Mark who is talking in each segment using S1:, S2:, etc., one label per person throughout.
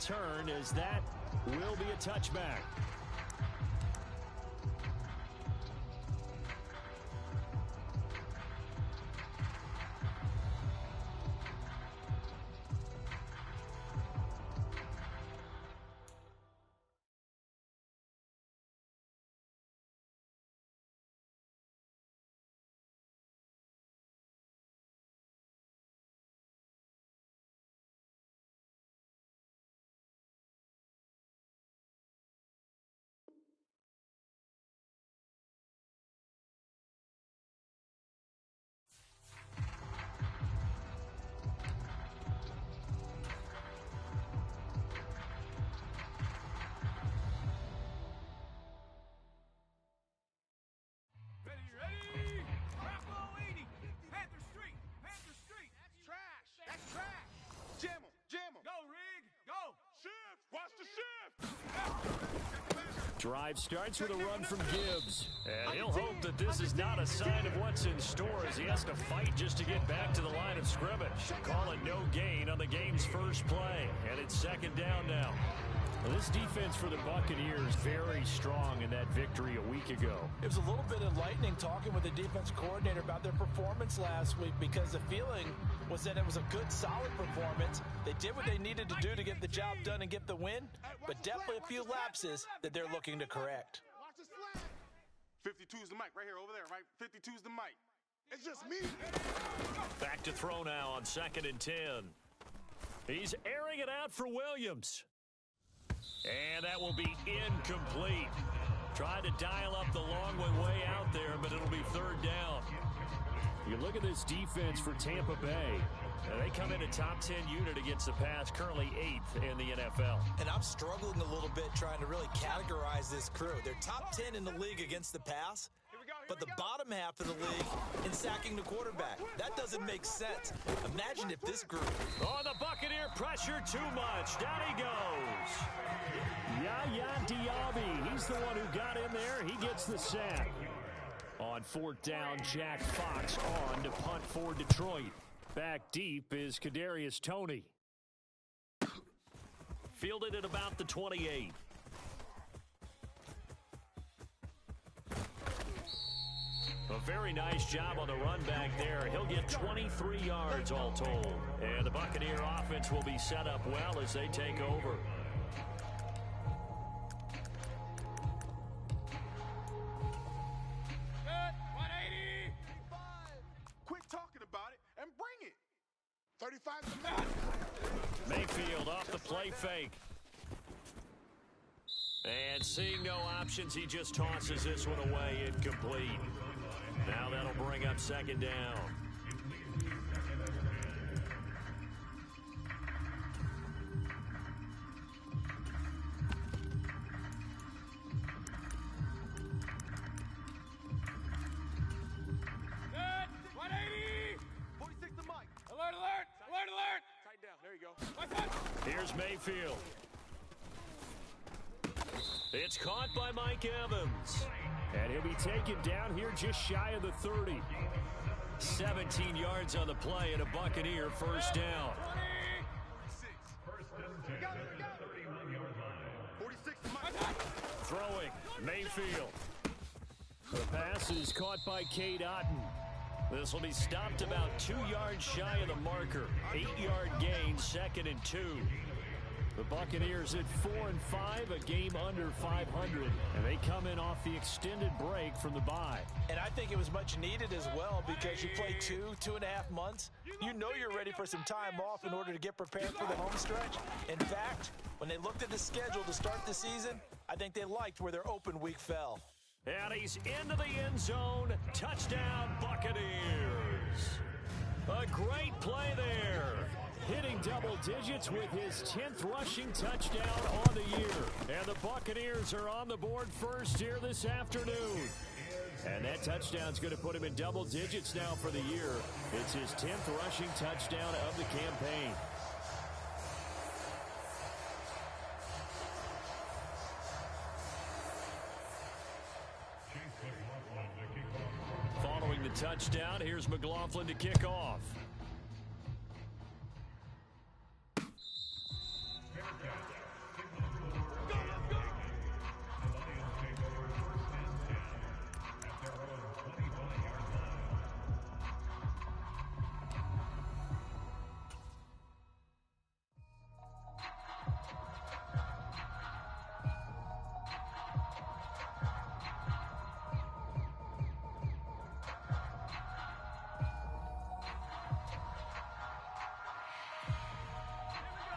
S1: return, as that will be a touchback. Drive starts with a run from Gibbs. And he'll hope that this is not a sign of what's in store, as he has to fight just to get back to the line of scrimmage. Call it no gain on the game's first play. And it's second down now. Well, this defense for the Buccaneers very strong in that victory a week ago.
S2: It was a little bit enlightening talking with the defense coordinator about their performance last week, because the feeling was that it was a good, solid performance. They did what they needed to do to get the job done and get the win, but definitely a few lapses that they're looking to correct.
S3: 52 is the mic right here, over there, right? 52 is the mic. It's just me.
S1: Back to throw now on 2nd and 10. He's airing it out for Williams. And that will be incomplete. Tried to dial up the long way out there, but it'll be third down. You look at this defense for Tampa Bay. They come in a top 10 unit against the pass, currently 8th in the NFL.
S2: And I'm struggling a little bit trying to really categorize this crew. They're top 10 in the league against the pass, but the bottom half of the league in sacking the quarterback. That doesn't make sense. Imagine if this group...
S1: Oh, the Buccaneer pressure too much. Down he goes. Yaya Diaby, he's the one who got in there. He gets the sack. On 4th down, Jack Fox on to punt for Detroit. Back deep is Kadarius Toney. Fielded at about the 28. A very nice job on the run back there. He'll get 23 yards all told. And the Buccaneer offense will be set up well as they take over. Mayfield off the play fake. And seeing no options, he just tosses this one away, incomplete. Now that'll bring up 2nd down. Here's Mayfield. It's caught by Mike Evans. And he'll be taken down here just shy of the 30. 17 yards on the play and a Buccaneer first down. Throwing, Mayfield. The pass is caught by Cade Otton. This will be stopped about 2 yards shy of the marker. 8-yard gain, 2nd and 2. The Buccaneers at 4-5, a game under 500. And they come in off the extended break from the bye.
S2: And I think it was much needed as well, because you play 2.5 months. You know you're ready for some time off in order to get prepared for the home stretch. In fact, when they looked at the schedule to start the season, I think they liked where their open week fell.
S1: And he's into the end zone. Touchdown, Buccaneers. A great play there. Hitting double digits with his 10th rushing touchdown on the year. And the Buccaneers are on the board first here this afternoon. And that touchdown's going to put him in double digits now for the year. It's his 10th rushing touchdown of the campaign. Following the touchdown, here's McLaughlin to kick off.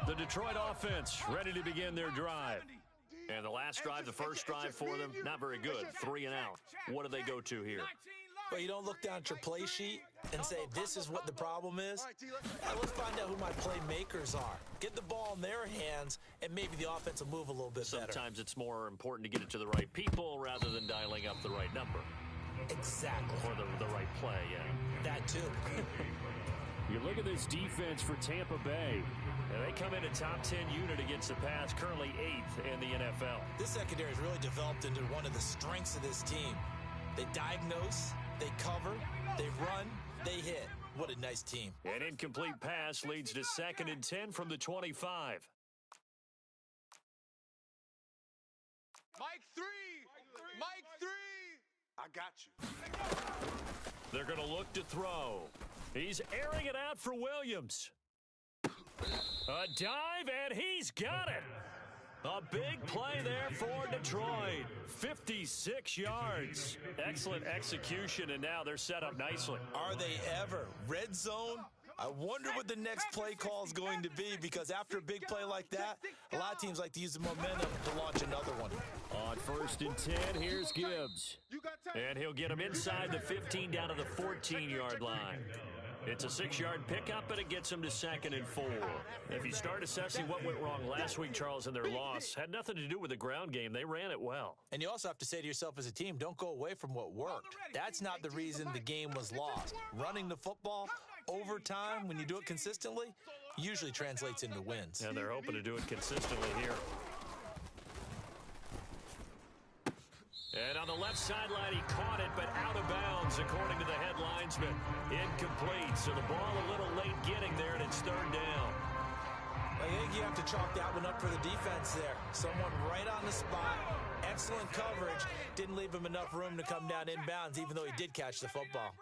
S1: The Detroit offense ready to begin their drive. And the last drive, the first drive for them, not very good. 3 and out. What do they go to here?
S2: Well, you don't look down at your play sheet and say, this is what the problem is. Let's find out who my playmakers are. Get the ball in their hands, and maybe the offense will move a little bit better.
S1: Sometimes it's more important to get it to the right people rather than dialing up the right number.
S2: Exactly.
S1: Or the right play, yeah.
S2: That too.
S1: You look at this defense for Tampa Bay. And they come in a top 10 unit against the pass, currently 8th in the NFL.
S2: This secondary has really developed into one of the strengths of this team. They diagnose, they cover, they run, they hit. What a nice team.
S1: An incomplete pass leads to 2nd and 10 from the 25.
S3: Mike 3! Mike 3! I got you.
S1: They're going to look to throw. He's airing it out for Williams. A dive, and he's got it. A big play there for Detroit. 56 yards. Excellent execution, and now they're set up nicely.
S2: Are they ever? Red zone? I wonder what the next play call is going to be, because after a big play like that, a lot of teams like to use the momentum to launch another one.
S1: On 1st and 10, here's Gibbs. And he'll get him inside the 15 down to the 14-yard line. It's a 6-yard pickup, and it gets them to 2nd and 4. If you start assessing what went wrong last week, Charles, in their loss, had nothing to do with the ground game. They ran it well.
S2: And you also have to say to yourself as a team, don't go away from what worked. That's not the reason the game was lost. Running the football over time, when you do it consistently, usually translates into wins.
S1: And they're hoping to do it consistently here. And on the left sideline, he caught it, but out of bounds, according to the head linesman. Incomplete, so the ball a little late getting there, and it's 3rd down.
S2: I think you have to chalk that one up for the defense there. Someone right on the spot, excellent coverage, didn't leave him enough room to come down inbounds, even though he did catch the football.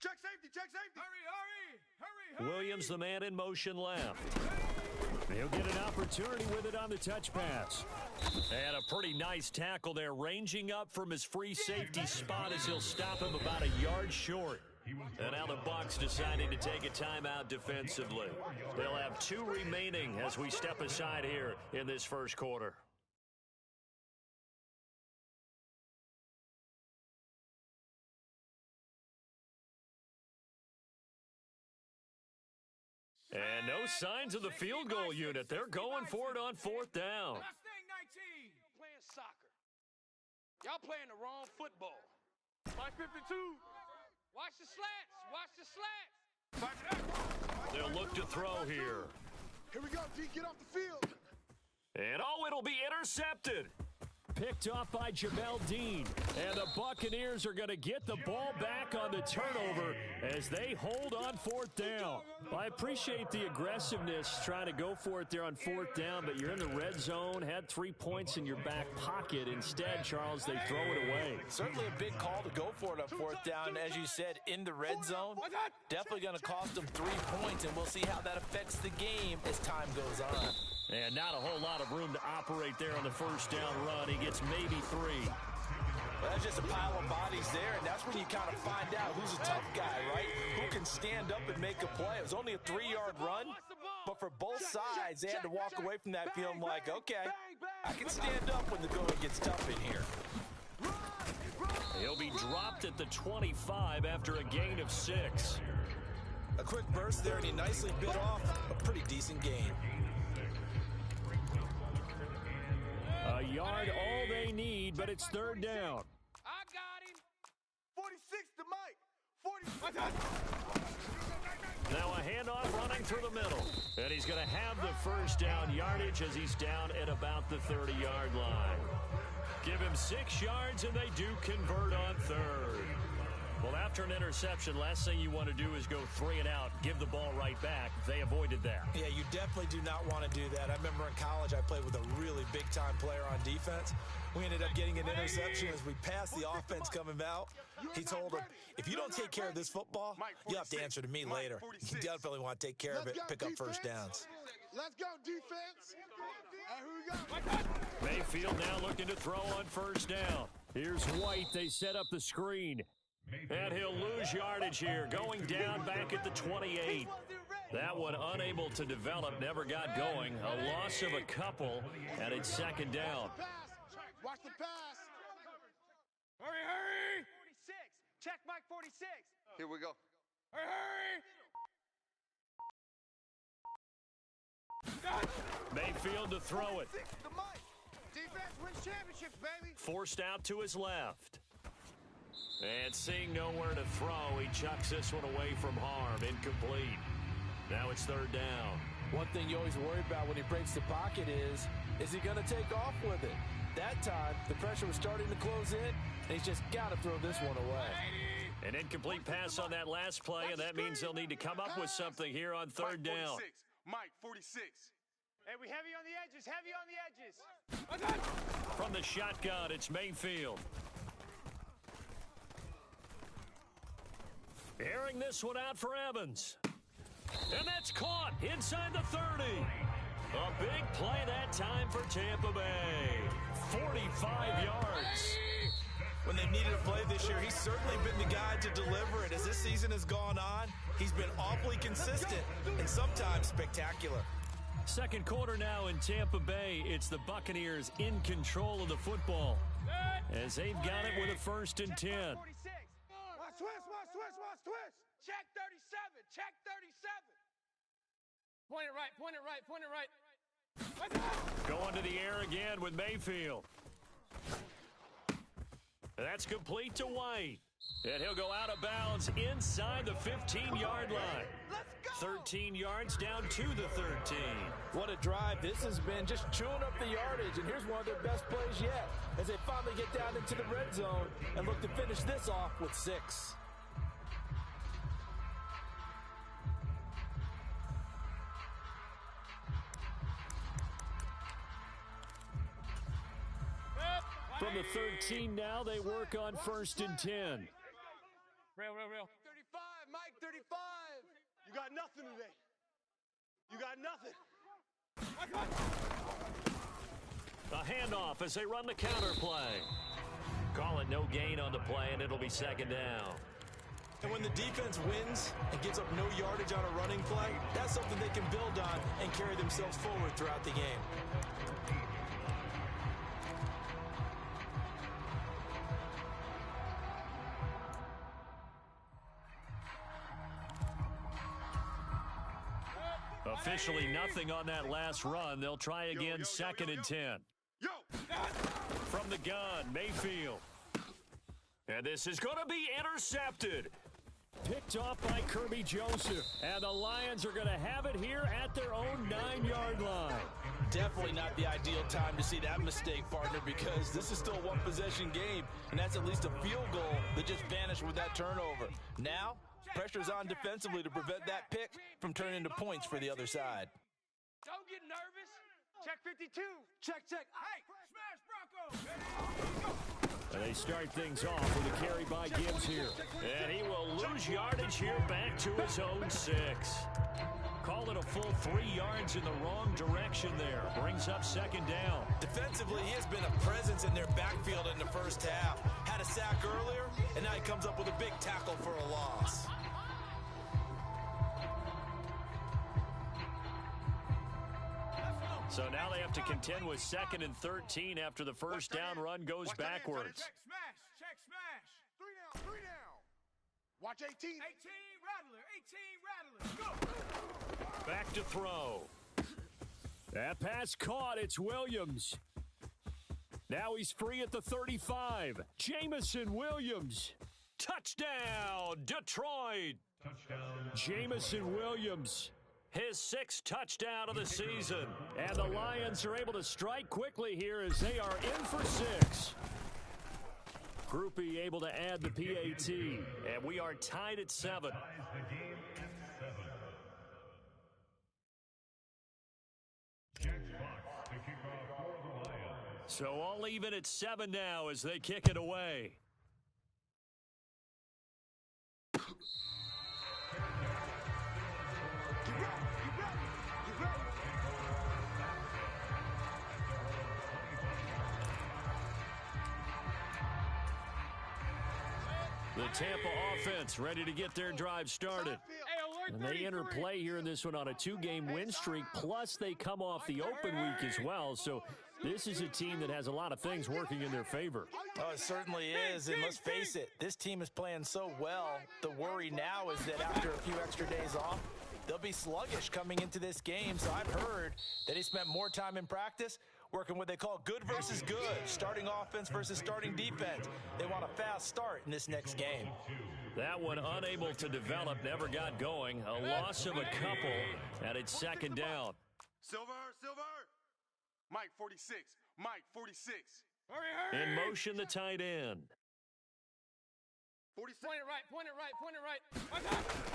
S3: Check safety, check safety.
S1: Hurry. Williams, the man in motion left. He'll get an opportunity with it on the touch pass. And a pretty nice tackle there, ranging up from his free safety spot as he'll stop him about a yard short. And now the Bucs deciding to take a timeout defensively. They'll have 2 remaining as we step aside here in this first quarter. And no signs of the field goal unit. They're going for it on 4th down.
S4: Playing soccer. Y'all playing the wrong football.
S3: Mike 52.
S4: Watch the slats. Watch the slats.
S1: They'll look to throw here.
S3: Here we go, D. Get off the field.
S1: And it'll be intercepted. Picked off by Jamel Dean. And the Buccaneers are going to get the ball back on the turnover as they hold on 4th down. I appreciate the aggressiveness trying to go for it there on 4th down, but you're in the red zone, had 3 points in your back pocket. Instead, Charles, they throw it away.
S2: Certainly a big call to go for it on 4th down. As you said, in the red zone, definitely going to cost them 3 points, and we'll see how that affects the game as time goes on.
S1: And not a whole lot of room to operate there on the 1st down run. He gets maybe 3.
S2: Well, that's just a pile of bodies there, and that's when you kind of find out who's a tough guy, right? Who can stand up and make a play. It was only a 3-yard run, but for both sides, they had to walk away from that feeling like, okay, I can stand up when the going gets tough in here.
S1: He'll be dropped at the 25 after a gain of 6.
S2: A quick burst there, and he nicely bit off a pretty decent gain.
S1: A yard all they need, but it's 3rd down.
S4: I got him.
S3: 46 to Mike. 46.
S1: Now a handoff running through the middle. And he's going to have the 1st down yardage as he's down at about the 30-yard line. Give him 6 yards, and they do convert on 3rd. Well, after an interception, last thing you want to do is go 3 and out, give the ball right back. They avoided that.
S2: Yeah, you definitely do not want to do that. I remember in college I played with a really big-time player on defense. We ended up getting an interception as we passed the offense coming out. He told him, if you don't take care of this football, you'll have to answer to me later. You definitely want to take care of it, pick up 1st downs.
S3: Let's go, defense. And here we go.
S1: Mayfield now looking to throw on 1st down. Here's White. They set up the screen. And he'll lose yardage here, going down back at the 28. That one unable to develop, never got going. A loss of a couple, and it's second down.
S3: Watch the pass.
S4: Hurry, hurry. 46. Check Mike 46.
S5: Here we go.
S4: Hurry, hurry.
S1: Mayfield to throw it.
S3: Defense wins championships, baby.
S1: Forced out to his left. And seeing nowhere to throw, he chucks this one away from harm. Incomplete. Now it's third down.
S2: One thing you always worry about when he breaks the pocket is he going to take off with it? That time, the pressure was starting to close in, and he's just got to throw this one away.
S1: An incomplete pass on that last play, and that means they'll need to come up with something here on third down.
S3: Mike 46.
S4: Hey, we heavy on the edges, heavy on the edges.
S1: From the shotgun, it's Mayfield. Airing this one out for Evans. And that's caught inside the 30. A big play that time for Tampa Bay. 45 yards.
S2: When they've needed a play this year, he's certainly been the guy to deliver it. As this season has gone on, he's been awfully consistent and sometimes spectacular.
S1: Second quarter now in Tampa Bay. It's the Buccaneers in control of the football, as they've got it with a 1st and 10.
S4: Watch twist. Check 37, check 37. Point it right, point it right, point it right.
S1: Going to the air again with Mayfield. That's complete to White. And he'll go out of bounds inside the 15-yard line. 13 yards down to the 13.
S2: What a drive this has been, just chewing up the yardage. And here's one of their best plays yet as they finally get down into the red zone and look to finish this off with 6.
S1: From the 13 now, they work on 1st and 10.
S4: Real.
S3: 35, Mike 35. You got nothing today. You got nothing.
S1: A handoff as they run the counter play. Call it no gain on the play, and it'll be second down.
S2: And when the defense wins and gives up no yardage on a running play, that's something they can build on and carry themselves forward throughout the game.
S1: Officially nothing on that last run. They'll try again, 2nd and 10. From the gun, Mayfield. And this is going to be intercepted. Picked off by Kirby Joseph. And the Lions are going to have it here at their own 9-yard line.
S2: Definitely not the ideal time to see that mistake, partner, because this is still a one-possession game, and that's at least a field goal that just vanished with that turnover. Now, pressure's on defensively to prevent that pick from turning into points for the other side.
S4: Don't get nervous. Check 52. Check. Hey, smash Bronco.
S1: And they start things off with a carry by Gibbs here. And he will lose yardage here back to his own 6. Call it a full 3 yards in the wrong direction there. Brings up second down.
S2: Defensively, he has been a presence in their backfield in the first half. Had a sack earlier, and now he comes up with a big tackle for a loss.
S4: So
S3: now they have to contend with 2nd and 13 after the first down run goes backwards.
S4: Check smash.
S3: 3 down. Watch 18.
S4: 18 rattler. Go.
S1: Back to throw. That pass caught. It's Williams. Now he's free at the 35. Jamison Williams. Touchdown, Detroit. Jamison Williams. His 6th touchdown of the season. And the Lions are able to strike quickly here as they are in for 6. Groupie able to add the PAT. And we are tied at 7. So all even at 7 now as they kick it away. The Tampa offense ready to get their drive started.
S4: Hey, alert.
S1: And they enter play here in this one on a 2-game win streak, plus they come off the open week as well. So this is a team that has a lot of things working in their favor.
S2: Oh, it certainly is, and let's face it, this team is playing so well. The worry now is that after a few extra days off, they'll be sluggish coming into this game. So I've heard that he spent more time in practice working what they call good versus good, starting offense versus starting defense. They want a fast start in this next game.
S1: That one unable to develop, never got going. A loss of a couple, and it's second down.
S3: Silver. Mike, 46. Mike, 46.
S1: In motion, the tight end.
S3: 46.
S4: Point it right.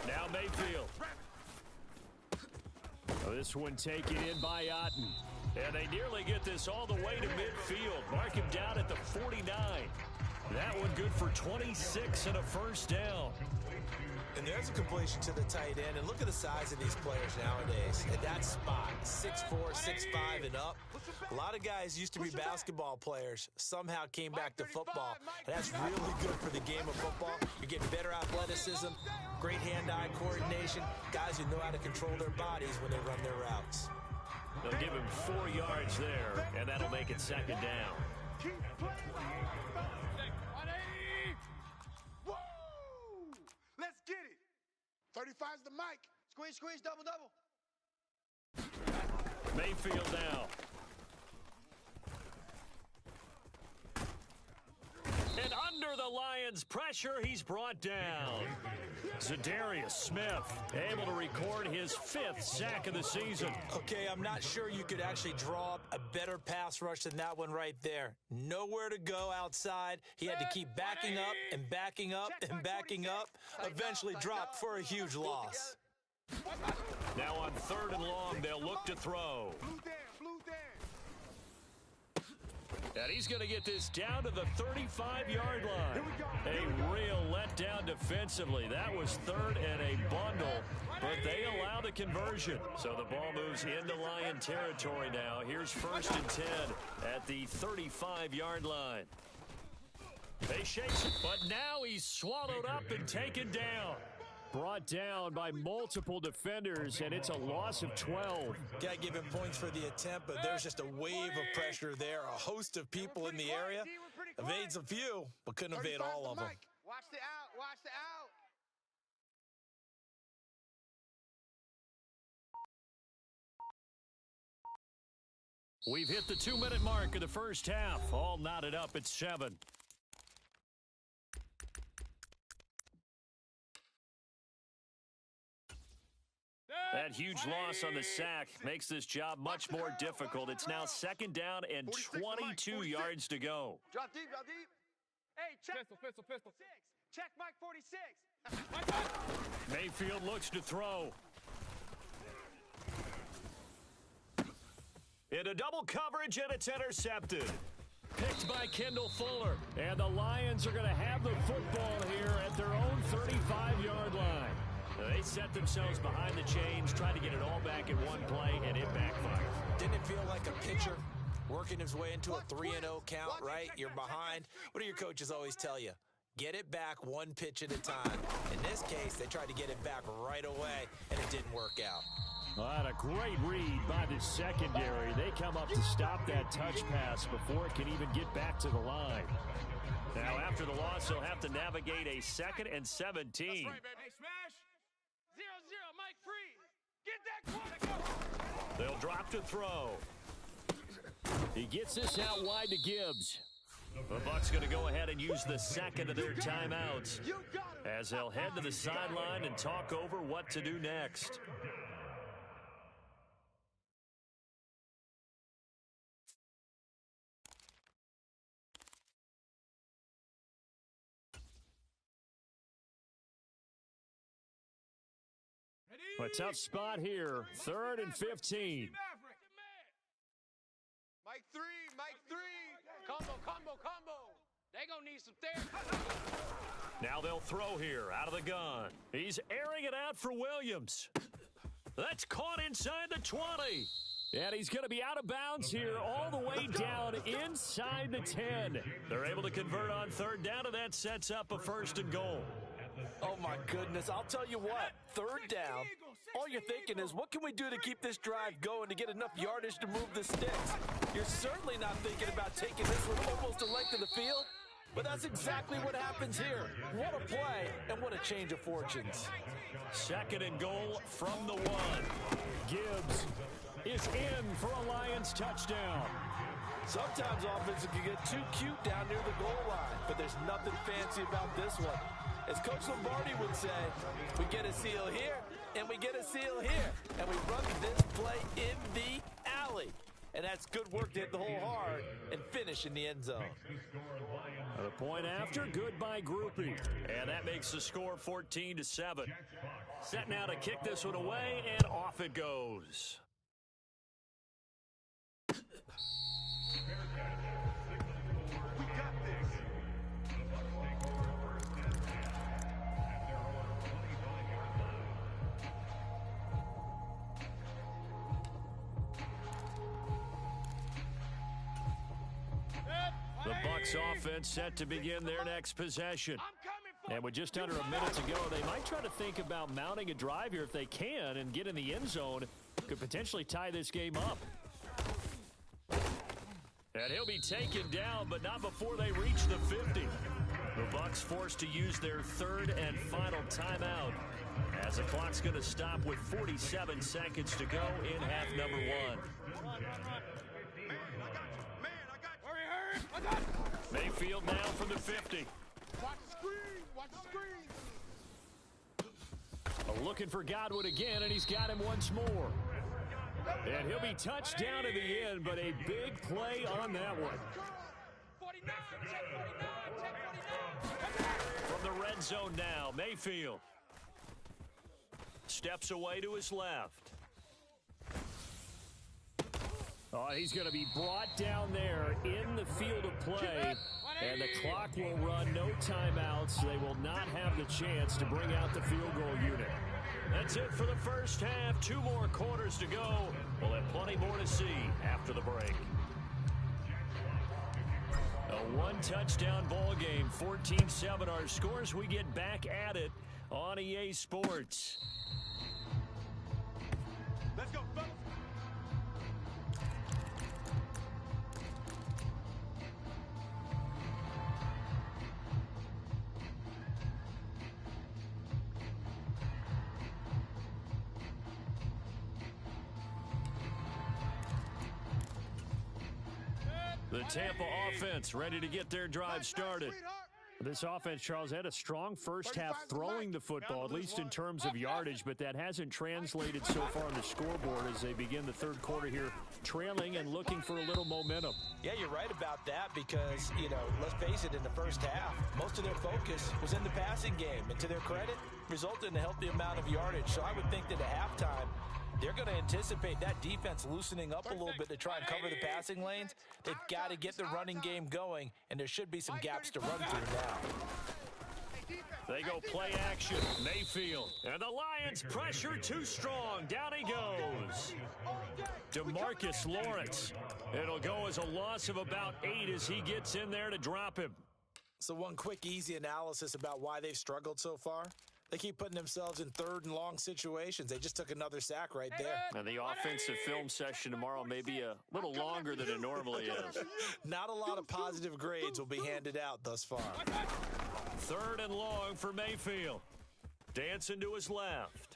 S1: Now Mayfield. This one taken in by Otten. And they nearly get this all the way to midfield. Mark him down at the 49. That one good for 26 and a first down.
S2: And there's a completion to the tight end. And look at the size of these players nowadays. At that spot, 6'4", 6'5", and up. A lot of guys used to be basketball players, somehow came back to football. And that's really good for the game of football. You're getting better athleticism, great hand-eye coordination, guys who know how to control their bodies when they run their routes.
S1: They'll give him 4 yards there, and that'll make it second down.
S3: Keep playing. Woo! Let's get it. 35's the mic.
S4: Squeeze, double.
S1: Mayfield now. And under the Lions' pressure, he's brought down. Zadarius Smith able to record his 5th sack of the season.
S2: Okay, I'm not sure you could actually draw up a better pass rush than that one right there. Nowhere to go outside. He had to keep backing up and backing up and backing up. Eventually dropped for a huge loss.
S1: Now on 3rd and long, they'll look to throw.
S3: Blue down.
S1: And he's going to get this down to the 35-yard line. A real letdown defensively. That was 3rd and a bundle, but they allow the conversion. So the ball moves into Lion territory now. Here's 1st and 10 at the 35-yard line. They shake it, but now he's swallowed up and taken down. Brought down by multiple defenders, and it's a loss of 12.
S2: Got to give him points for the attempt, but there's just a wave of pressure there. A host of people in the area. Evades a few, but couldn't evade all of them.
S4: Watch the out.
S1: We've hit the 2-minute mark of the first half. All knotted up at 7. That huge loss on the sack makes this job much more difficult. It's now 2nd down and 22 yards to go.
S4: Drop deep. Hey, check. Pistol. Check Mike 46.
S1: Mayfield looks to throw. Into double coverage, and it's intercepted. Picked by Kendall Fuller. And the Lions are going to have the football here at their own 35-yard line. They set themselves behind the chains, tried to get it all back in one play, and it backfired.
S2: Didn't it feel like a pitcher working his way into a 3-0 count, right? You're behind. What do your coaches always tell you? Get it back one pitch at a time. In this case, they tried to get it back right away, and it didn't work out.
S1: Well, and a great read by the secondary. They come up to stop that touch pass before it can even get back to the line. Now, after the loss, they'll have to navigate a 2nd and 17.
S4: That's right, baby. Hey, smash. 0-0, Mike free. Get that quarter.
S1: They'll drop to throw. He gets this out wide to Gibbs. The Bucs going to go ahead and use the 2nd of their timeouts as they'll head to the sideline and talk over what to do next. A tough spot here, 3rd and 15.
S4: Mike 3. Combo. They gonna need some therapy.
S1: Now they'll throw here out of the gun. He's airing it out for Williams. That's caught inside the 20. And he's going to be out of bounds here all the way down inside the 10. They're able to convert on 3rd down, and that sets up a 1st and goal.
S2: Oh, my goodness. I'll tell you what, third down, all you're thinking is, what can we do to keep this drive going to get enough yardage to move the sticks? You're certainly not thinking about taking this one almost the length of the field, but that's exactly what happens here. What a play, and what a change of fortunes.
S1: Second and goal from the 1. Gibbs is in for a Lions touchdown.
S2: Sometimes offenses can get too cute down near the goal line, but there's nothing fancy about this one. As Coach Lombardi would say, we get a seal here, and we get a seal here, and we run this play in the alley. And that's good work to hit the hole hard and finish in the end zone.
S1: The point after, good by Groupie. And that makes the score 14-7. Set now to kick this one away, and off it goes. The Bucs offense set to begin their next possession. And with just under a minute to go, they might try to think about mounting a drive here if they can and get in the end zone. Could potentially tie this game up. And he'll be taken down, but not before they reach the 50. The Bucs forced to use their third and final timeout, as the clock's going to stop with 47 seconds to go in half number 1. Mayfield now from the 50.
S3: Watch the screen. Watch the screen.
S1: Looking for Godwin again, and he's got him once more. And he'll be touched down in the end, but a big play on that one.
S4: 49, check 49, check 49.
S1: From the red zone now, Mayfield steps away to his left. Oh, he's going to be brought down there in the field of play, and the clock will run, no timeouts. They will not have the chance to bring out the field goal unit. That's it for the first half. 2 more quarters to go. We'll have plenty more to see after the break. A 1-touchdown ball game, 14-7 our scores. We get back at it on EA Sports.
S3: Let's go, fellas.
S1: The Tampa offense ready to get their drive started. This offense, Charles, had a strong first half throwing the football, at least in terms of yardage, but that hasn't translated so far on the scoreboard as they begin the third quarter here, trailing and looking for a little momentum.
S2: Yeah, you're right about that because, let's face it, in the first half, most of their focus was in the passing game. And to their credit, resulted in a healthy amount of yardage. So I would think that at halftime, they're going to anticipate that defense loosening up a little bit to try and cover the passing lanes. They've got to get the running game going, and there should be some gaps to run through now.
S1: They go play action. Mayfield. And the Lions pressure too strong. Down he goes. DeMarcus Lawrence. It'll go as a loss of about 8 as he gets in there to drop him.
S2: So one quick, easy analysis about why they've struggled so far. They keep putting themselves in third and long situations. They just took another sack right there.
S1: And the offensive film session tomorrow may be a little longer than it normally is.
S2: Not a lot of positive grades will be handed out thus far.
S1: Third and long for Mayfield. Dancing to his left.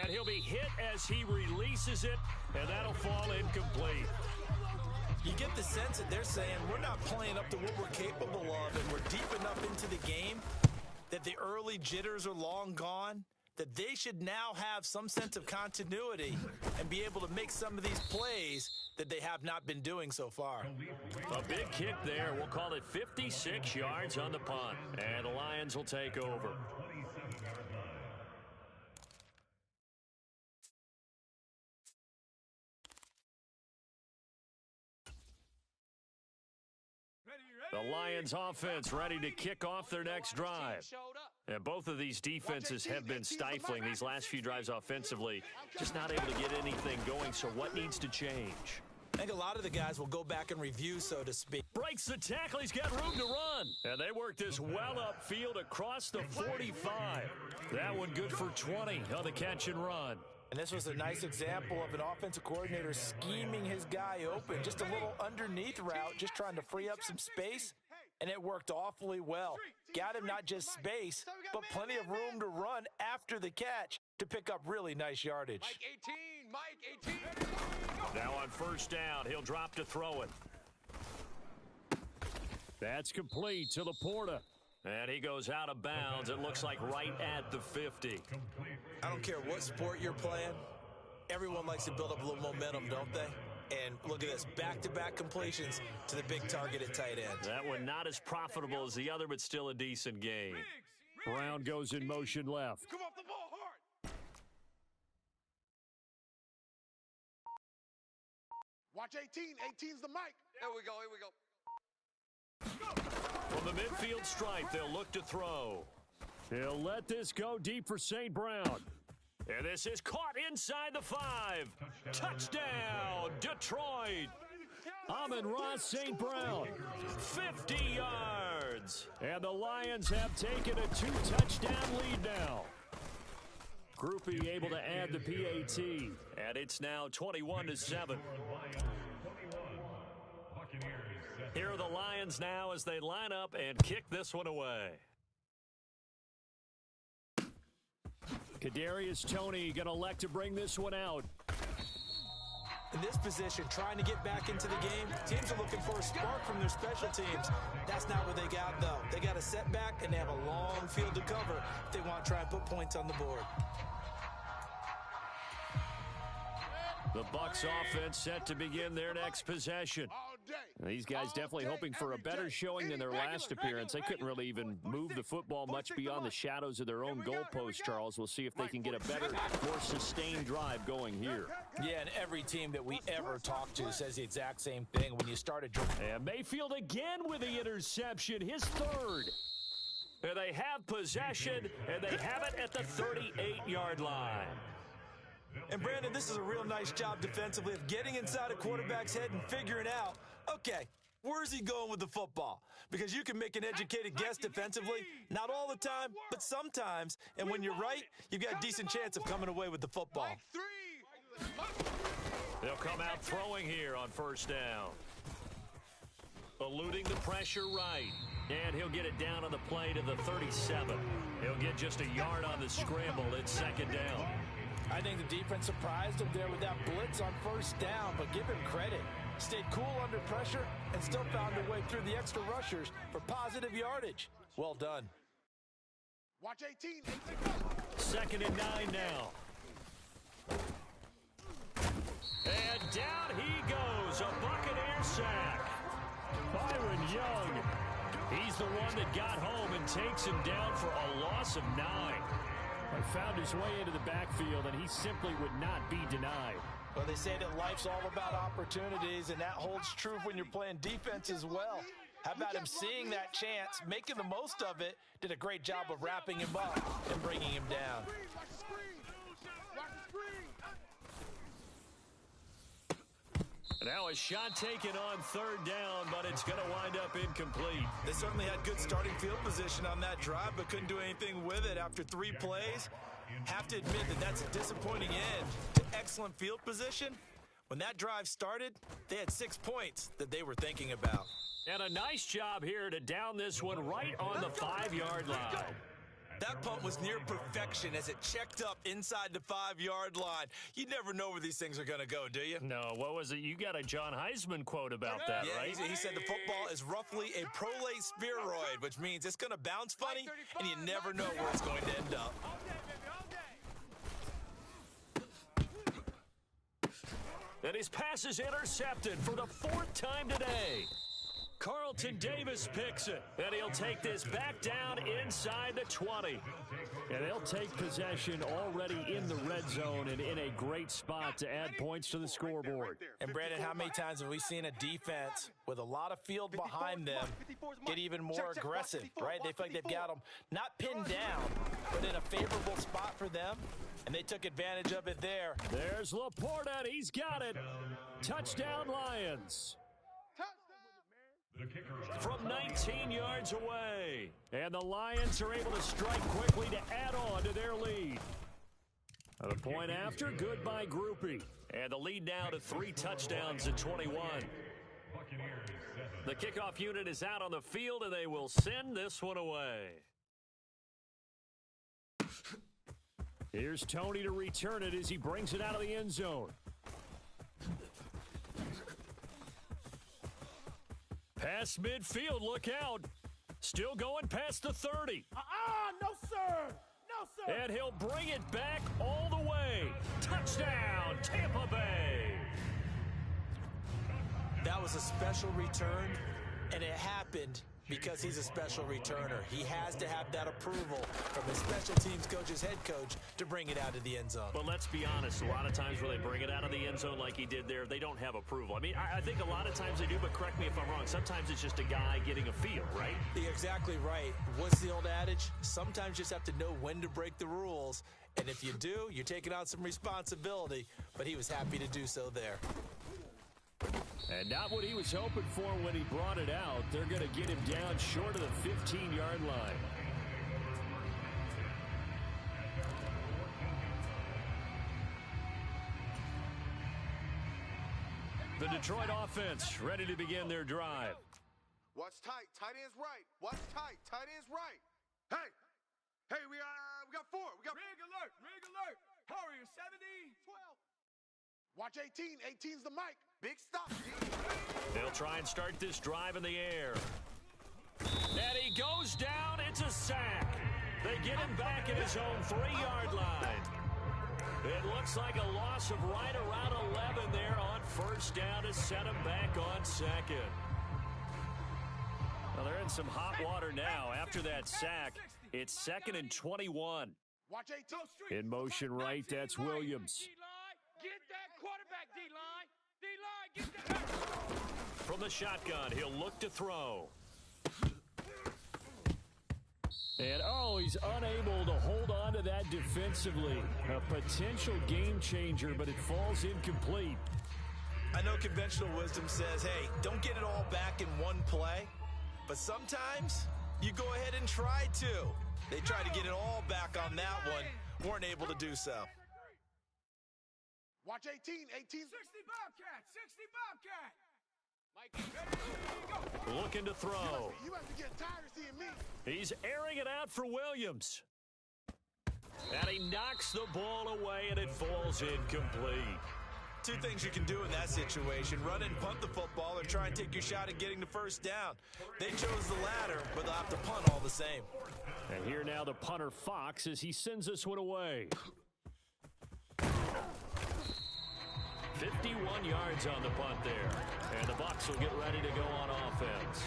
S1: And he'll be hit as he releases it, and that'll fall incomplete.
S2: You get the sense that they're saying we're not playing up to what we're capable of, and we're deep enough into the game that the early jitters are long gone, that they should now have some sense of continuity and be able to make some of these plays that they have not been doing so far.
S1: A big kick there. We'll call it 56 yards on the punt, and the Lions will take over. The Lions offense ready to kick off their next drive. And both of these defenses have been stifling these last few drives offensively. Just not able to get anything going, so what needs to change?
S2: I think a lot of the guys will go back and review, so to speak.
S1: Breaks the tackle. He's got room to run. And they work this well upfield across the 45. That one good for 20 on the catch and run.
S2: And this was a nice example of an offensive coordinator scheming his guy open. Just a little underneath route, just trying to free up some space. And it worked awfully well. Got him not just space, but plenty of room to run after the catch to pick up really nice yardage.
S4: Mike 18.
S1: Now on first down, he'll drop to throw it. That's complete to Laporta. And he goes out of bounds. It looks like right at the 50.
S2: I don't care what sport you're playing. Everyone likes to build up a little momentum, don't they? And look at this, back-to-back completions to the big target at tight end.
S1: That one not as profitable as the other, but still a decent game. Brown goes in motion left.
S3: Come off the ball hard. Watch 18. 18's the mic.
S4: Here we go.
S1: From the midfield stripe, they'll look to throw. He'll let this go deep for St. Brown. And this is caught inside the 5. Touchdown, Detroit. Amon-Ra St. Brown, 50 yards. And the Lions have taken a 2-touchdown lead now. Groupie able to add the PAT. And it's now 21-7. Here are the Lions now as they line up and kick this one away. Kadarius Toney going to elect to bring this one out.
S2: In this position, trying to get back into the game, teams are looking for a spark from their special teams. That's not what they got, though. They got a setback, and they have a long field to cover if they want to try and put points on the board.
S1: The Bucs offense set to begin their next possession. These guys definitely hoping for a better showing than their last appearance. They couldn't really even move the football much beyond the shadows of their own goalpost, Charles. We'll see if they can get a better, more sustained drive going here.
S2: Yeah, and every team that we ever talk to says the exact same thing when you start a drive.
S1: And Mayfield again with the interception, his third. And they have possession, and they have it at the 38-yard line.
S2: And, Brandon, this is a real nice job defensively of getting inside a quarterback's head and figuring out, okay, where's he going with the football? Because you can make an educated guess defensively, not all the time, but sometimes. And when you're right, you've got a decent chance of coming away with the football.
S1: They'll come out throwing here on first down. Eluding the pressure right. And he'll get it down on the play to the 37. He'll get just a yard on the scramble. It's second down.
S2: I think the defense surprised him there with that blitz on first down, but give him credit. Stayed cool under pressure and still found a way through the extra rushers for positive yardage. Well done.
S3: Watch 18.
S1: Second and 9 now. And down he goes. A Buccaneer sack. Byron Young. He's the one that got home and takes him down for a loss of 9. Found his way into the backfield, and he simply would not be denied.
S2: Well, they say that life's all about opportunities, and that holds true when you're playing defense as well. How about him seeing that chance, making the most of it, did a great job of wrapping him up and bringing him down.
S1: Now a shot taken on third down, but it's going to wind up incomplete.
S2: They certainly had good starting field position on that drive, but couldn't do anything with it after 3 plays. Have to admit that that's a disappointing end to excellent field position. When that drive started, they had 6 points that they were thinking about.
S1: And a nice job here to down this one right on the 5-yard line.
S2: That punt was near perfection as it checked up inside the 5-yard line. You never know where these things are going to go, do you?
S1: No, what was it? You got a John Heisman quote about that, right?
S2: He said the football is roughly a prolate spheroid, which means it's going to bounce funny, and you never know where it's going to end up.
S1: And his pass is intercepted for the 4th time today. Carlton Davis picks it, and he'll take this back down inside the 20. And they'll take possession already in the red zone and in a great spot to add points to the scoreboard.
S2: And, Brandon, how many times have we seen a defense with a lot of field behind them get even more aggressive, right? They feel like they've got them not pinned down, but in a favorable spot for them. and they took advantage of it there.
S1: There's Laporta, and he's got it. Touchdown, Lions. From 19 yards away. And the Lions are able to strike quickly to add on to their lead. The point after, good by Groupie. And the lead now to 3 touchdowns at 21. The kickoff unit is out on the field, and they will send this one away. Here's Tony to return it as he brings it out of the end zone. Past midfield, look out. Still going past the 30.
S4: No, sir. No, sir.
S1: And he'll bring it back all the way. Touchdown, Tampa Bay.
S2: That was a special return, and it happened because he's a special returner. He has to have that approval from his special teams coach's head coach to bring it out of the end zone.
S1: But let's be honest, a lot of times when they bring it out of the end zone like he did there, they don't have approval. I mean, I think a lot of times they do, but correct me if I'm wrong. Sometimes it's just a guy getting a feel, right?
S2: You're exactly right. What's the old adage? Sometimes you just have to know when to break the rules. And if you do, you're taking on some responsibility. But he was happy to do so there.
S1: And not what he was hoping for when he brought it out. They're going to get him down short of the 15-yard line. The Detroit offense ready to begin their drive.
S3: Watch tight. Tight end's right. Watch tight. Tight end's right. Hey, we got 4. We got
S4: Rig alert. Rig alert. Hurry, 70.
S3: 12. Watch 18. 18's the mic. Big stop.
S1: They'll try and start this drive in the air. And he goes down. It's a sack. They get him back at his own 3-yard line. It looks like a loss of right around 11 there on first down to set him back on second. Well, they're in some hot water now. After that sack, it's 2nd and 21.
S3: Watch 18.
S1: In motion right, that's Williams.
S4: Get that quarterback, D-line. D-line, get that.
S1: From the shotgun, he'll look to throw. And, he's unable to hold on to that defensively. A potential game changer, but it falls incomplete.
S2: I know conventional wisdom says, hey, don't get it all back in one play. But sometimes you go ahead and try to. They tried to get it all back on that one. Weren't able to do so.
S3: Watch 18. 18.
S4: 60 Bobcat. 60 Bobcat. Mike, ready, go.
S1: Looking to throw.
S3: You have to get tired of seeing me.
S1: He's airing it out for Williams. And he knocks the ball away, and it falls incomplete.
S2: 2 things you can do in that situation: run and punt the football, or try and take your shot at getting the first down. They chose the latter, but they'll have to punt all the same.
S1: And here now the punter, Fox, as he sends this one away. 51 yards on the punt there. And the Bucs will get ready to go on offense.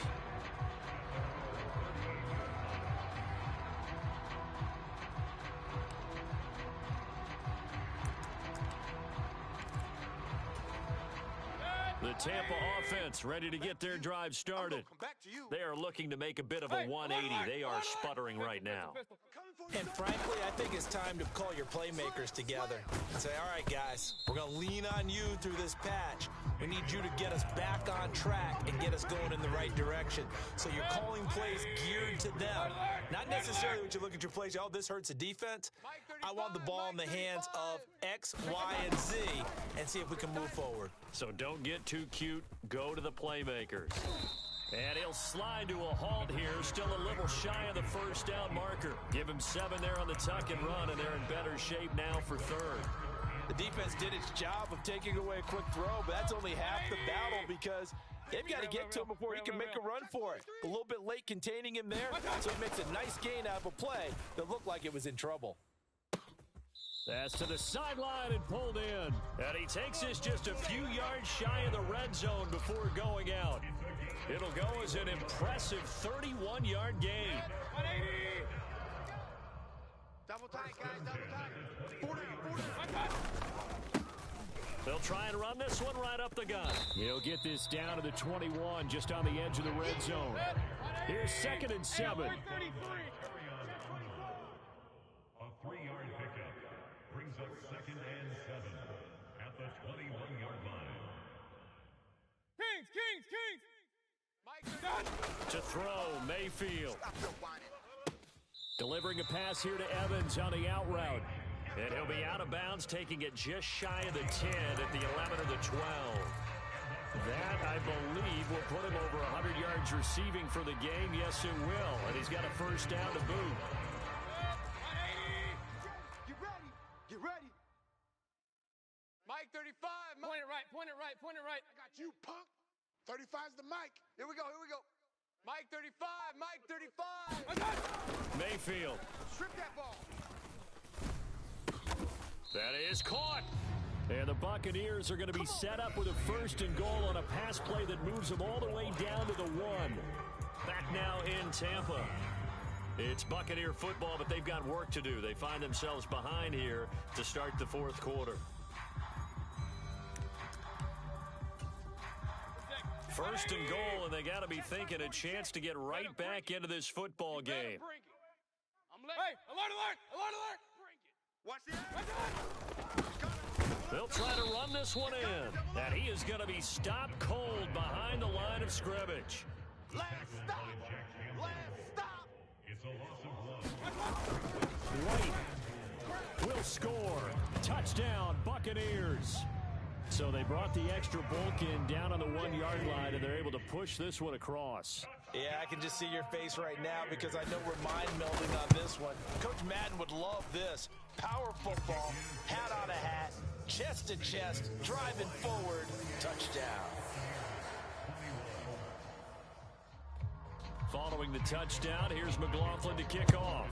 S1: The Tampa offense ready to get their drive started. They are looking to make a bit of a 180. They are sputtering right now.
S2: And frankly, I think it's time to call your playmakers together and say, all right, guys, we're going to lean on you through this patch. We need you to get us back on track and get us going in the right direction. So you're calling plays geared to them. Not necessarily when you look at your plays, this hurts the defense. I want the ball in the hands of X, Y, and Z and see if we can move forward.
S1: So don't get too cute. Go to the playmakers. And he'll slide to a halt here. Still a little shy of the first down marker. Give him 7 there on the tuck and run, and they're in better shape now for 3rd.
S2: The defense did its job of taking away a quick throw, but that's only half the battle because they've got to get to him before he can make a run for it. A little bit late containing him there, so he makes a nice gain out of a play that looked like it was in trouble.
S1: That's to the sideline and pulled in. And he takes this just a few yards shy of the red zone before going out. It'll go as an impressive 31-yard gain.
S4: 180.
S3: Double tight, guys. Double tight. 40.
S1: They'll try and run this one right up the gut. He'll get this down to the 21, just on the edge of the red zone. Here's 2nd and 7.
S5: A 3-yard pickup brings
S1: To throw, Mayfield. Delivering a pass here to Evans on the out route. And he'll be out of bounds, taking it just shy of the 10 at the 11 or the 12. That, I believe, will put him over 100 yards receiving for the game. Yes, it will. And he's got a first down to boot.
S3: Get ready. Get ready.
S4: Mike 35. Point it right, point it right, point it right.
S3: I got you, punk. 35's the mic. Here we go, here we go.
S4: Mike 35, Mike 35.
S1: Mayfield.
S3: Strip that ball.
S1: That is caught. And the Buccaneers are going to be set up with a first and goal on a pass play that moves them all the way down to the 1. Back now in Tampa. It's Buccaneer football, but they've got work to do. They find themselves behind here to start the fourth quarter. First and goal, and they got to be thinking a chance to get right back into this football game.
S4: Hey, alert, alert, alert, alert.
S3: Watch the
S1: They'll try to run this one in, and he is going to be stopped cold behind the line of scrimmage.
S3: Last stop. Last stop.
S1: White will score. Touchdown, Buccaneers. So they brought the extra bulk in down on the 1-yard line, and they're able to push this one across.
S2: Yeah, I can just see your face right now because I know we're mind melding on this one. Coach Madden would love this. Power football, hat on a hat, chest to chest, driving forward, touchdown.
S1: Following the touchdown, here's McLaughlin to kick off.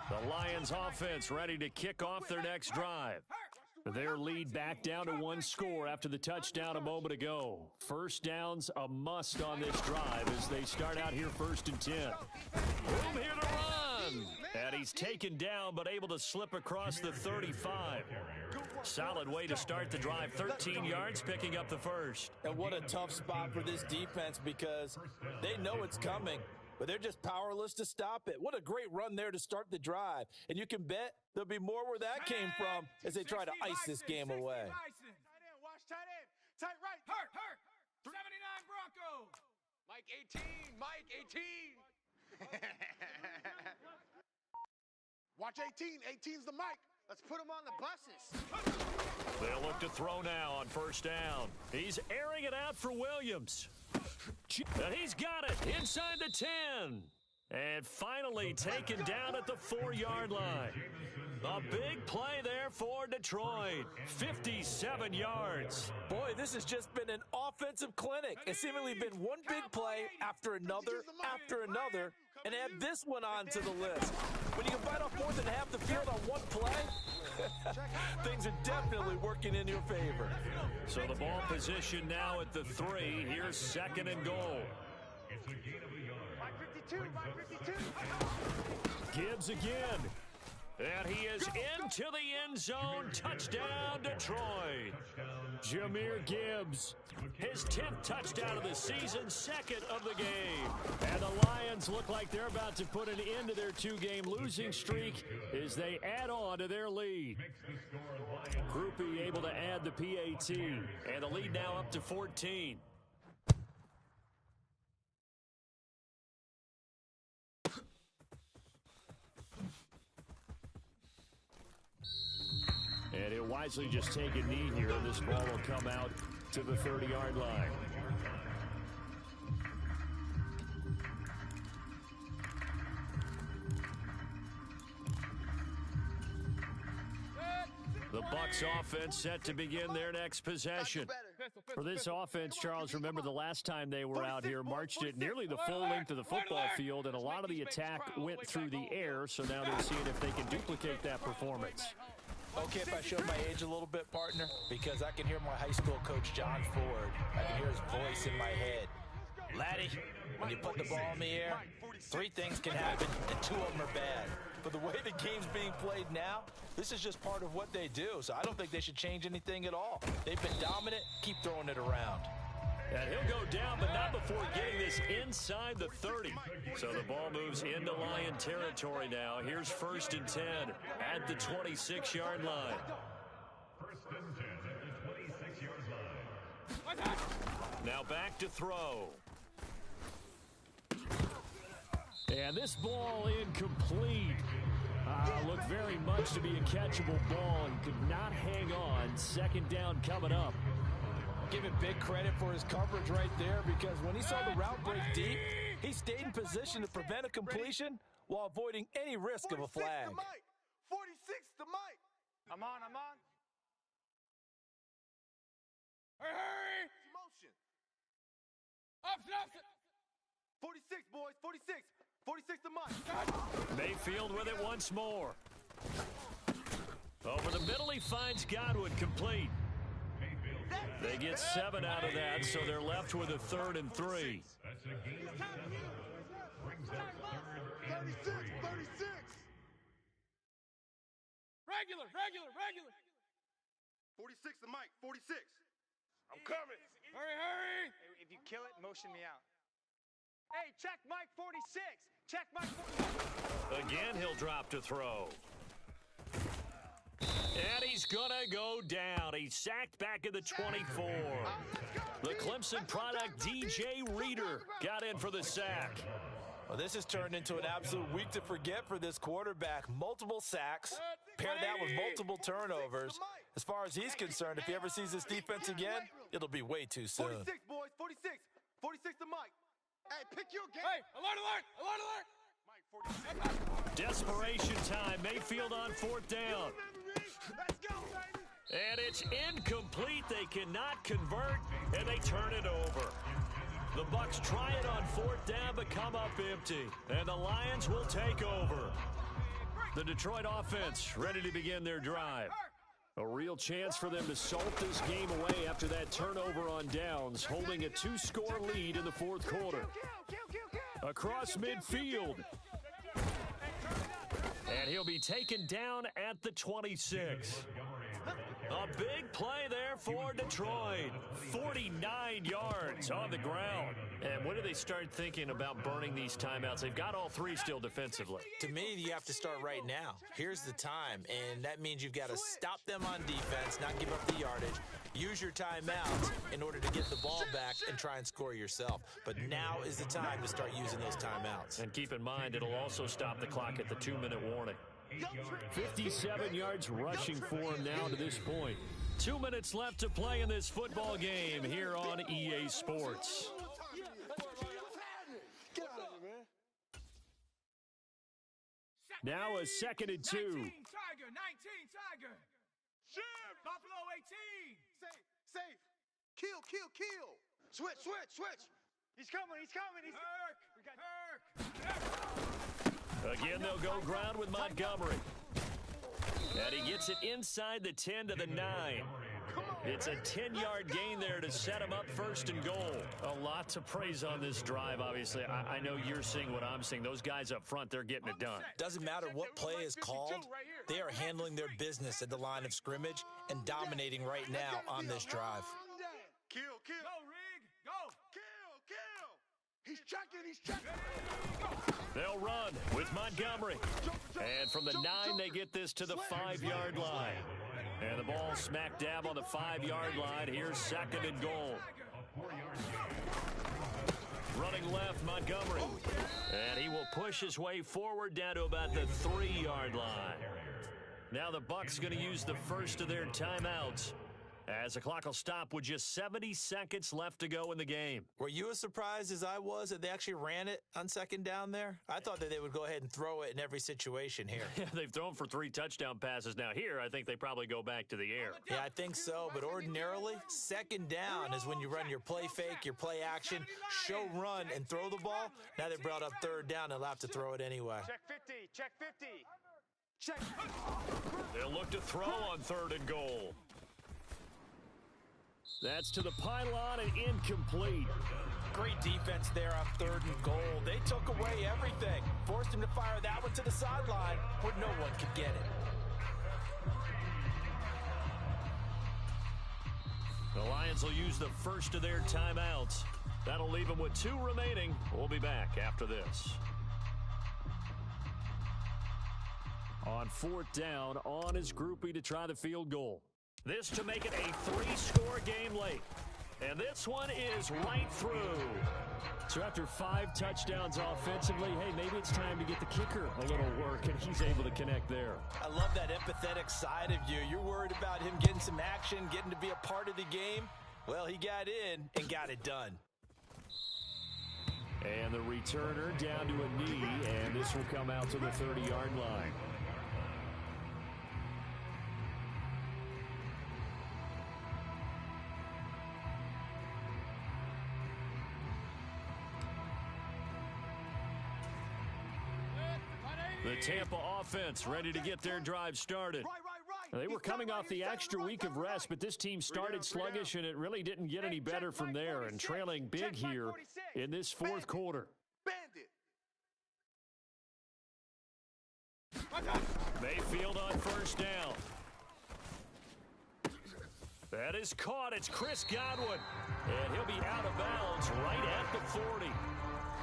S1: The Lions offense ready to kick off their next drive. Their lead back down to 1 score after the touchdown a moment ago. First down's a must on this drive as they start out here first and 10. Room here to run. And he's taken down but able to slip across the 35. Solid way to start the drive. 13 yards, picking up the first.
S2: And what a tough spot for this defense because they know it's coming, but they're just powerless to stop it. What a great run there to start the drive. And you can bet there'll be more where that came from as they try to ice this game away.
S3: Tight end, watch tight end. Tight right.
S4: Hurt. 79 Broncos. Mike 18, Mike 18.
S3: Watch 18. 18's the mic. Let's put him on the buses.
S1: They'll look to throw now on first down. He's airing it out for Williams. And he's got it inside the 10. And finally taken down at the 4-yard line. A big play there for Detroit. 57 yards.
S2: Boy, this has just been an offensive clinic. It's seemingly been one big play after another, and add this one on to the list. When you can bite off more than half the field on one play, things are definitely working in your favor.
S1: So the ball position now at the 3. Here's second and goal.
S3: Mike 52.
S1: Gibbs again. And he is into the end zone. Touchdown, Detroit. Jahmyr Gibbs, his 10th touchdown of the season, 2nd of the game. And the Lions look like they're about to put an end to their 2-game losing streak as they add on to their lead. Groupie able to add the PAT. And the lead now up to 14. And he'll wisely just take a knee here, and this ball will come out to the 30-yard line. The Bucs offense set to begin their next possession. For this offense, Charles, remember the last time they were out here, marched it nearly the full length of the football field, and a lot of the attack went through the air, so now they're seeing if they can duplicate that performance.
S2: Okay, if I showed my age a little bit, partner, because I can hear my high school coach, John Ford. I can hear his voice in my head. Laddie, when you put the ball in the air, 3 things can happen, and 2 of them are bad. But the way the game's being played now, this is just part of what they do, so I don't think they should change anything at all. They've been dominant. Keep throwing it around.
S1: And he'll go down, but not before getting this inside the 30. So the ball moves into Lion territory now. Here's 1st and 10 at the 26-yard line.
S5: 1st and 10 at the 26-yard line.
S1: Now back to throw. And this ball incomplete. Looked very much to be a catchable ball and could not hang on. 2nd down coming up.
S2: Give him big credit for his coverage right there, because when he saw the route break deep, he stayed in position to prevent a completion while avoiding any risk of a flag.
S3: 46 to Mike.
S4: I'm on. Hurry!
S3: Motion.
S4: Option.
S3: 46, boys. 46. 46 to Mike.
S1: Mayfield with it once more. Over the middle, he finds Godwin, complete. They get 7 out of that, so they're left with a 3rd and 3.
S5: That's a gain of 7. Brings up 3rd and 3.
S3: 36.
S4: Regular.
S3: 46 to Mike. 46. I'm coming.
S4: Hurry!
S6: If you kill it, motion me out. Hey, check Mike 46. Check Mike 46.
S1: Again, he'll drop to throw. And he's going to go down. He's sacked back at the 24. The Clemson product, DJ Reader, got in for the sack.
S2: Well, this has turned into an absolute week to forget for this quarterback. Multiple sacks, pair that with multiple turnovers. As far as he's concerned, if he ever sees this defense again, it'll be way too soon.
S3: 46, boys. 46. 46 to Mike. Hey, pick your game.
S4: Hey, alert!
S3: Mike, 46.
S1: Desperation time. Mayfield on 4th down.
S3: Let's go, baby.
S1: And it's incomplete. They cannot convert, and they turn it over. The Bucs try it on 4th down, but come up empty. And the Lions will take over. The Detroit offense ready to begin their drive. A real chance for them to salt this game away after that turnover on downs, holding a 2-score lead in the 4th quarter. Across midfield. And he'll be taken down at the 26. A big play there for Detroit. 49 yards on the ground. And when do they start thinking about burning these timeouts? They've got all 3 still defensively.
S2: To me, you have to start right now. Here's the time, and that means you've got to stop them on defense, not give up the yardage. Use your timeouts in order to get the ball back and try and score yourself. But now is the time to start using those timeouts.
S1: And keep in mind, it'll also stop the clock at the 2-minute warning. 57 yards rushing for him now to this point. 2 minutes left to play in this football game here on EA Sports. Now a 2nd and 2.
S4: 19 Tiger. Buffalo 18.
S3: Safe. Kill. Switch.
S6: He's coming.
S1: Again, they'll go ground with Montgomery. And he gets it inside the 10 to the 9. It's a 10-yard gain there to set him up 1st and goal. A lot to praise on this drive, obviously. I know you're seeing what I'm seeing. Those guys up front, they're getting it done.
S2: Doesn't matter what play is called. They are handling their business at the line of scrimmage and dominating right now on this drive.
S3: Kill.
S4: Go, Rig. Go.
S3: Kill. He's checking.
S1: They'll run with Montgomery. And from the 9, they get this to the 5-yard line. And the ball smack dab on the 5-yard line. Here's 2nd and goal. Running left, Montgomery. And he will push his way forward down to about the 3-yard line. Now the Bucs going to use the first of their timeouts, as the clock will stop with just 70 seconds left to go in the game.
S2: Were you as surprised as I was that they actually ran it on 2nd down there? I thought that they would go ahead and throw it in every situation here.
S1: Yeah, they've thrown for 3 touchdown passes. Now here, I think they probably go back to the air.
S2: Yeah, I think so, but ordinarily, 2nd down is when you run your play fake, your play action, show run, and throw the ball. Now they brought up 3rd down, and they'll have to throw it anyway.
S6: Check 50.
S3: Check.
S1: They'll look to throw on 3rd and goal. That's to the pylon and incomplete.
S2: Great defense there on 3rd and goal. They took away everything. Forced him to fire that one to the sideline where no one could get it.
S1: The Lions will use the first of their timeouts. That'll leave them with 2 remaining. We'll be back after this. On 4th down, on is Groupie to try the field goal. This to make it a 3-score game late. And this one is right through. So after 5 touchdowns offensively, hey, maybe it's time to get the kicker a little work, and he's able to connect there.
S2: I love that empathetic side of you. You're worried about him getting some action, getting to be a part of the game. Well, he got in and got it done.
S1: And the returner down to a knee, and this will come out to the 30-yard line. The Tampa offense ready to get their drive started. They were coming off the extra week of rest, but this team started sluggish, and it really didn't get any better from there, and trailing big here in this 4th quarter. Mayfield on 1st down. That is caught. It's Chris Godwin, and he'll be out of bounds right at the 40.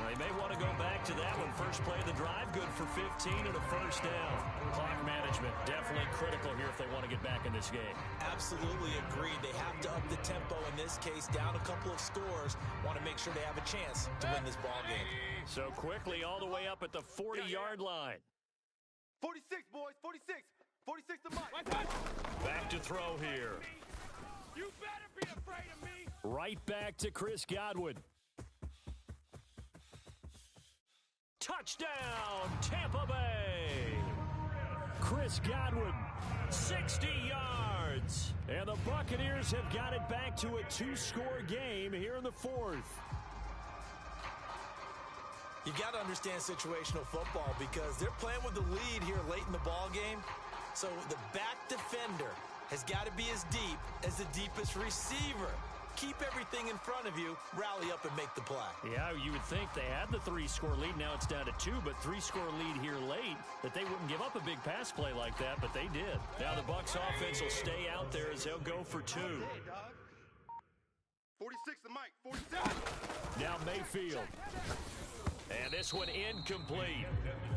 S1: They may want to go back to that one. First play of the drive, good for 15 and a 1st down. Clock management, definitely critical here if they want to get back in this game.
S2: Absolutely agreed. They have to up the tempo in this case, down a couple of scores. Want to make sure they have a chance to win this ball game.
S1: So quickly all the way up at the 40-yard line.
S3: 46, boys, 46. 46 to Mike.
S1: Back to throw here.
S4: You better be afraid of me.
S1: Right back to Chris Godwin. Touchdown, Tampa Bay. Chris Godwin, 60 yards. And the Buccaneers have got it back to a 2-score game here in the 4th.
S2: You got to understand situational football because they're playing with the lead here late in the ball game. So the back defender has got to be as deep as the deepest receiver. Keep everything in front of you, rally up and make the play.
S1: Yeah, you would think they had the 3-score lead. Now it's down to 2, but 3-score lead here late, that they wouldn't give up a big pass play like that, but they did. Now the Bucs offense will stay out there as they'll go for 2.
S3: 46 to Mike, 47.
S1: Now Mayfield. And this one incomplete.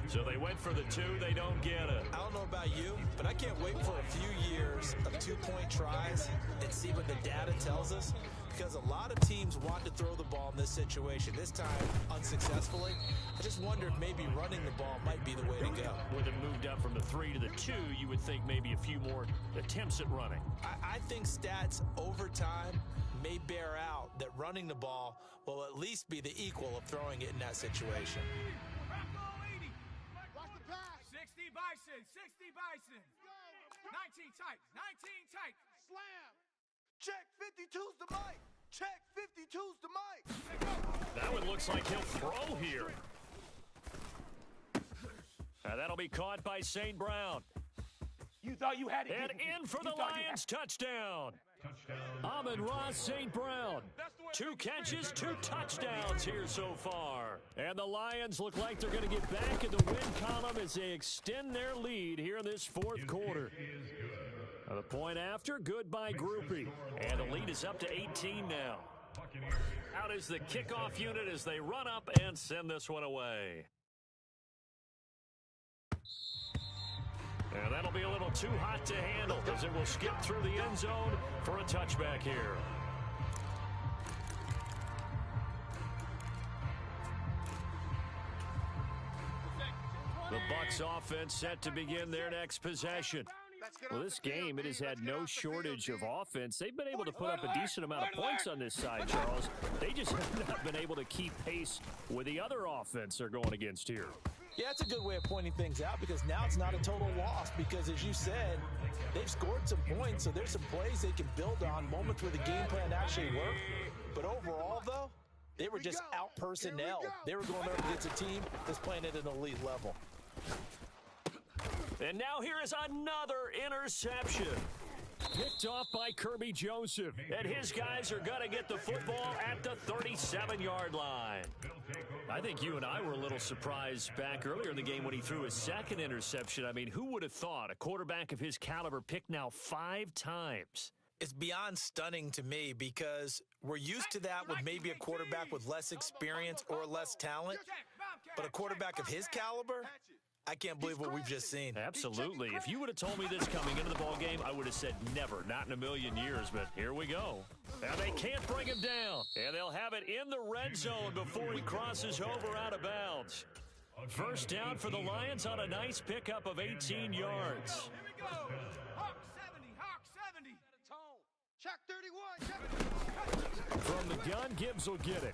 S1: So they went for the 2. They don't get it.
S2: I don't know about you, but I can't wait for a few years of 2-point tries and see what the data tells us. Because a lot of teams want to throw the ball in this situation. This time, unsuccessfully. I just wonder if maybe running the ball might be the way to go.
S1: With it moved up from the 3 to the 2, you would think maybe a few more attempts at running.
S2: I think stats over time may bear out that running the ball will at least be the equal of throwing it in that situation.
S4: 60 Bison, 60 Bison. 19 tight, 19 tight.
S3: Slam. Check 52's to Mike. Check 52's to Mike.
S1: That one looks like he'll throw here. That'll be caught by St. Brown.
S4: You thought you had it.
S1: And in for the Lions touchdown. Amon-Ra St. Brown. 2 catches, 2 touchdowns here so far. And the Lions look like they're going to get back in the win column as they extend their lead here in this 4th quarter. The point after, good by Groupie. And the lead is up to 18 now. Out is the kickoff unit as they run up and send this one away. And that'll be a little too hot to handle as it will skip through the end zone for a touchback here. The Bucs offense set to begin their next possession. Well, this game, it has had no shortage of offense. They've been able to put up a decent amount of points on this side, Charles. They just have not been able to keep pace with the other offense they're going against here.
S2: Yeah, it's a good way of pointing things out because now it's not a total loss because, as you said, they've scored some points, so there's some plays they can build on, moments where the game plan actually worked. But overall, though, they were just out-personnel. They were going up against a team that's playing at an elite level.
S1: And now here is another interception. Picked off by Kirby Joseph. And his guys are going to get the football at the 37-yard line. I think you and I were a little surprised back earlier in the game when he threw his second interception. I mean, who would have thought a quarterback of his caliber picked now 5 times?
S2: It's beyond stunning to me because we're used to that with maybe a quarterback with less experience or less talent. But a quarterback of his caliber, I can't believe what we've just seen.
S1: Absolutely. If you would have told me this coming into the ball game, I would have said never, not in a million years. But here we go. Now they can't bring him down. And they'll have it in the red zone before he crosses over out of bounds. First down for the Lions on a nice pickup of 18 yards.
S4: Here we go. Hawk 70, Hawk 70.
S3: Check 31.
S1: From the gun, Gibbs will get it.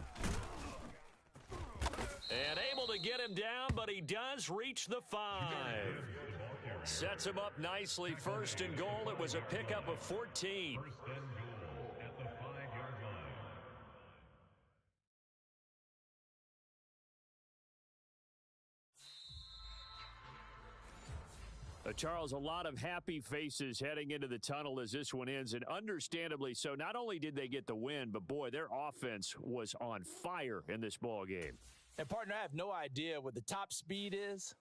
S1: And able to get him down, but he does reach the 5. Sets him up nicely. First and goal. It was a pickup of 14. Charles, a lot of happy faces heading into the tunnel as this one ends, and understandably so. Not only did they get the win, but, boy, their offense was on fire in this ball game.
S2: And, partner, I have no idea what the top speed is,